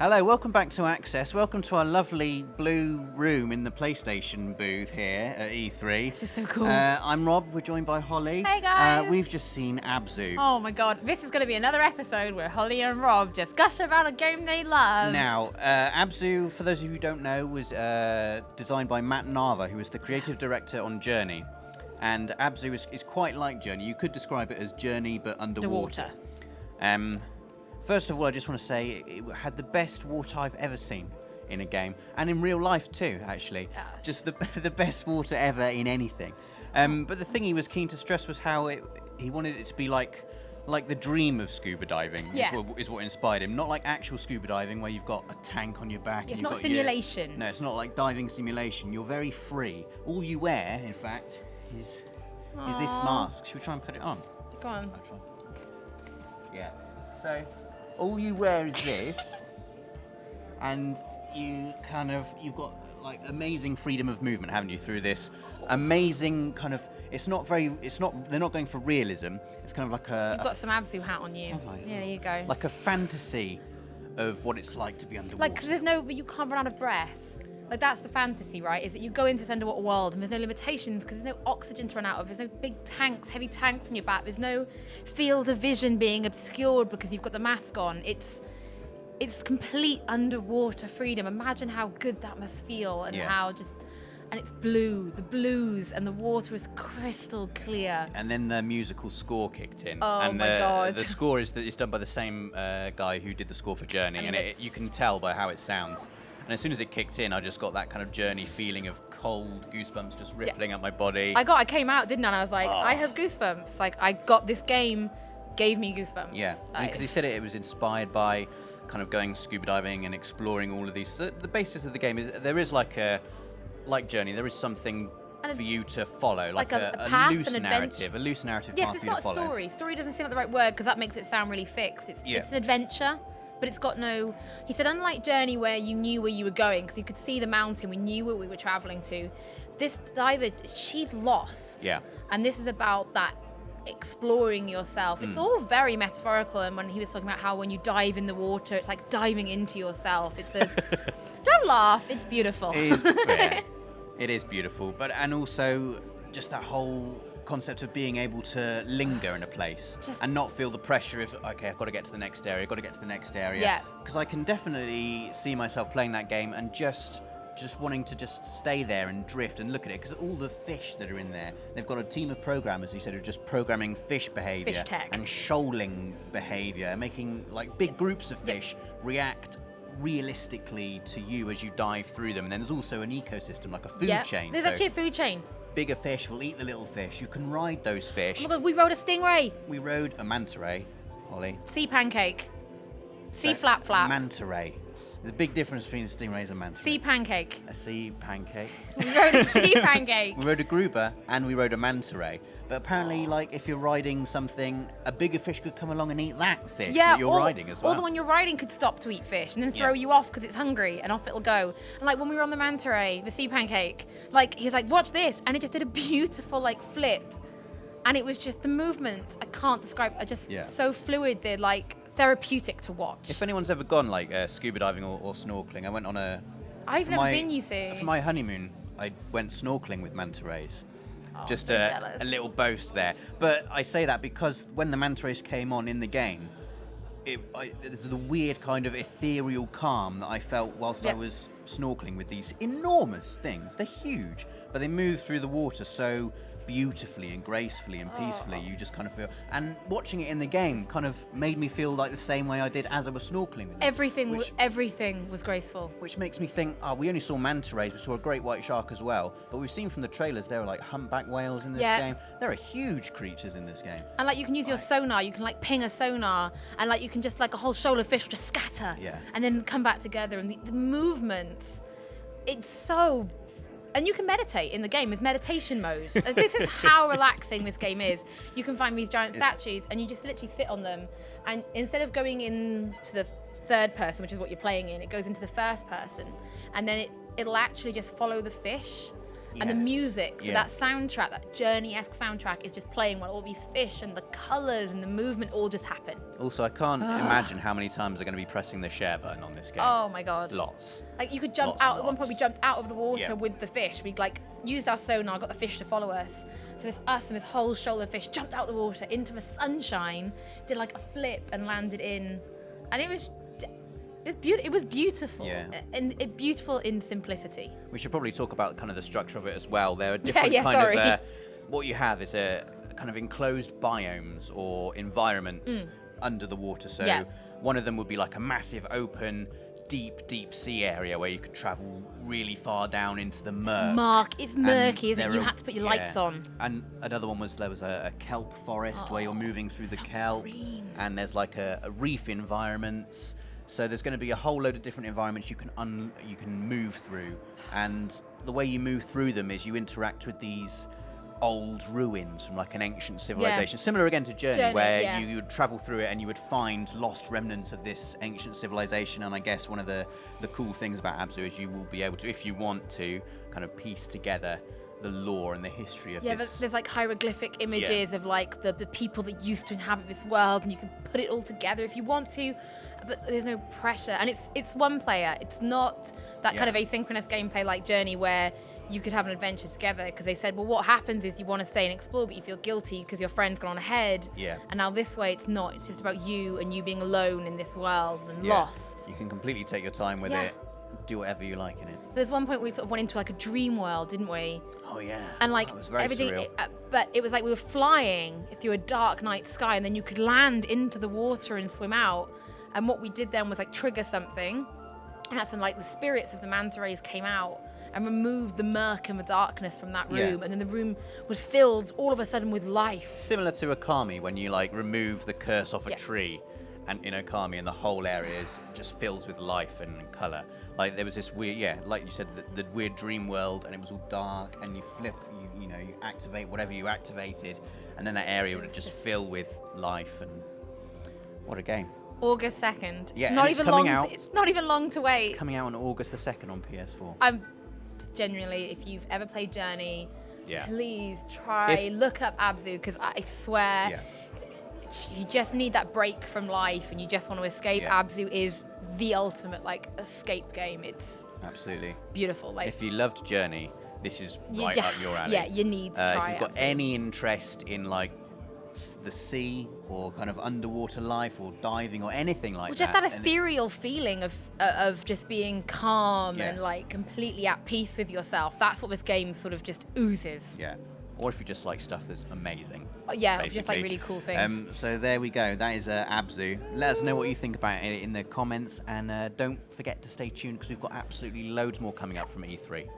Hello, welcome back to Access. Welcome to our lovely blue room in the PlayStation booth here at E3. This is so cool. I'm Rob, we're joined by Holly. Hey guys! We've just seen ABZû. Oh my god, this is going to be another episode where Holly and Rob just gush about a game they love. Now, ABZû, for those of you who don't know, was designed by Manta Rays, who was the creative director on Journey. And ABZû is quite like Journey. You could describe it as Journey, but underwater. First of all, I just want to say it had the best water I've ever seen in a game, and in real life too, actually. Yes. Just the best water ever in anything. But the thing he was keen to stress was how he wanted it to be like the dream of scuba diving. Yeah. Is what inspired him. Not like actual scuba diving where you've got a tank on your back. It's and not you've got simulation. No, it's not like diving simulation. You're very free. All you wear, in fact, is this mask. Should we try and put it on? Go on. Yeah. So all you wear is this, and you've got like amazing freedom of movement, haven't you, through this amazing kind of. They're not going for realism. It's kind of like You've got some ABZû hat on you. Have I? Yeah, there you go. Like a fantasy of what it's like to be underwater. Like, 'cause you can't run out of breath. Like, that's the fantasy, right? Is that you go into this underwater world and there's no limitations because there's no oxygen to run out of. There's no big tanks, heavy tanks on your back. There's no field of vision being obscured because you've got the mask on. It's complete underwater freedom. Imagine how good that must feel, and and it's blue, the blues, and the water is crystal clear. And then the musical score kicked in. Oh and my God. The score is done by the same guy who did the score for Journey, I mean, and you can tell by how it sounds. And as soon as it kicked in, I just got that kind of Journey feeling of cold goosebumps just rippling up my body. I came out, didn't I? And I was like, I have goosebumps. Like, I got this game, gave me goosebumps. Yeah, because he said it was inspired by kind of going scuba diving and exploring all of these. So the basis of the game is there is like Journey, there is something for you to follow, like a path, loose narrative, Yes, path it's for you to not follow. story. Story doesn't seem like the right word because that makes it sound really fixed. It's an adventure, but it's got no. He said, unlike Journey, where you knew where you were going because you could see the mountain, we knew where we were traveling to. This diver, she's lost. Yeah. And this is about that exploring yourself. It's all very metaphorical. And when he was talking about how when you dive in the water, it's like diving into yourself. It's a. Don't laugh. It's beautiful. It is, yeah, it is beautiful, and also just that whole concept of being able to linger in a place and not feel the pressure of, okay, I've got to get to the next area, Yeah. Because I can definitely see myself playing that game and just wanting to just stay there and drift and look at it, because all the fish that are in there, they've got a team of programmers, he said, who are just programming fish behavior, Fish tech, and shoaling behavior, making like big groups of fish react realistically to you as you dive through them. And then there's also an ecosystem, like a food chain. There's actually a food chain. Bigger fish will eat the little fish. You can ride those fish. Oh my God, we rode a stingray. We rode a Manta Ray, Holly. Sea pancake. Sea flap. Manta Ray. There's a big difference between a stingray and a manta ray. Sea pancake. A sea pancake. We rode a sea pancake. We rode a grouper and we rode a manta ray. But apparently, like, if you're riding something, a bigger fish could come along and eat that fish that you're riding as well. Or the one you're riding could stop to eat fish and then throw you off because it's hungry, and off it'll go. And like when we were on the Manta Ray, the sea pancake, like he's like, watch this, and it just did a beautiful like flip, and it was just the movements I can't describe. Are just so fluid. They're like therapeutic to watch. If anyone's ever gone like scuba diving or snorkeling, I went on I've never been, you see. For my honeymoon, I went snorkeling with Manta Rays. Oh, Just so a little boast there. But I say that because when the Manta Rays came on in the game, there's the weird kind of ethereal calm that I felt whilst I was snorkeling with these enormous things. They're huge, but they move through the water so beautifully and gracefully and peacefully. You just kind of feel, and watching it in the game kind of made me feel like the same way I did as I was snorkeling with them. Everything was graceful. Which makes me think, we only saw manta rays, we saw a great white shark as well, but we've seen from the trailers there are like humpback whales in this game. There are huge creatures in this game. And like you can use your sonar, you can like ping a sonar, and like you can just like a whole shoal of fish will just scatter and then come back together, and the movements, it's so. And you can meditate in the game. It's meditation mode. This is how relaxing this game is. You can find these giant statues and you just literally sit on them. And instead of going into the third person, which is what you're playing in, it goes into the first person. And then it'll actually just follow the fish. And the Yes. music, so Yeah. that soundtrack, that Journey-esque soundtrack is just playing while all these fish and the colours and the movement all just happen. Also, I can't imagine how many times they're going to be pressing the share button on this game. Oh my god. Lots. Like you could jump Lots out, and at one point we lots. jumped out of the water Yeah. with the fish. We like used our sonar, got the fish to follow us. So it's us and this whole shoal of fish jumped out the water into the sunshine, did like a flip and landed in. And it was beautiful. Yeah. And beautiful in simplicity. We should probably talk about kind of the structure of it as well. There are different yeah, kind sorry. of what you have is a kind of enclosed biomes or environments under the water. So Yeah. one of them would be like a massive open, deep sea area where you could travel really far down into the murk. It's And murky, isn't it? there You are- had to put your lights yeah. on. And another one was there was a kelp forest where you're moving through the so kelp, green. and there's like a reef environments. So there's going to be a whole load of different environments you can move through, and the way you move through them is you interact with these old ruins from like an ancient civilization. Similar again to Journey, where yeah. you would travel through it and you would find lost remnants of this ancient civilization. And I guess one of the cool things about ABZÜ is you will be able to, if you want to, kind of piece together the lore and the history of Yeah, this. there's like hieroglyphic images of like the people that used to inhabit this world, and you can put it all together if you want to, but there's no pressure. And it's one player. It's not that kind of asynchronous gameplay like Journey where you could have an adventure together, because they said, well, what happens is you want to stay and explore, but you feel guilty because your friend's gone on ahead. Yeah. And now this way, it's not. It's just about you and you being alone in this world and Yeah. lost. You can completely take your time with Yeah. it, do whatever you like in it. There's one point we sort of went into like a dream world, didn't we? Oh yeah. And like that was very everything, surreal. but it was like we were flying through a dark night sky, and then you could land into the water and swim out. And what we did then was like trigger something, and that's when like the spirits of the Manta Rays came out and removed the murk and the darkness from that room, Yeah. and then the room was filled all of a sudden with life. Similar to Okami, when you like remove the curse off a Yeah. tree, and in Okami, and the whole area just fills with life and color. Like there was this weird, like you said, the weird dream world, and it was all dark, and you flip, you activate whatever you activated, and then that area would just fill with life. And what a game! August 2nd. Yeah, not and it's even coming long. out. It's not even long to wait. It's coming out on August the 2nd on PS4. I'm genuinely, if you've ever played Journey, Yeah. please try look up ABZÜ, because I swear. Yeah. You just need that break from life and you just want to escape. Yeah. ABZÜ is the ultimate like escape game. It's Absolutely. beautiful. Like If you loved Journey, this is you- right up your alley. Yeah, you need to try If you've got ABZÜ. any interest in like the sea or kind of underwater life or diving or anything like Well, just that. that ethereal feeling of just being calm Yeah. and like completely at peace with yourself. That's what this game sort of just oozes. Yeah. Or if you just like stuff that's amazing. Yeah, just like basically. really cool things. So there we go. That is ABZÜ. Let us know what you think about it in the comments, and don't forget to stay tuned because we've got absolutely loads more coming up from E3.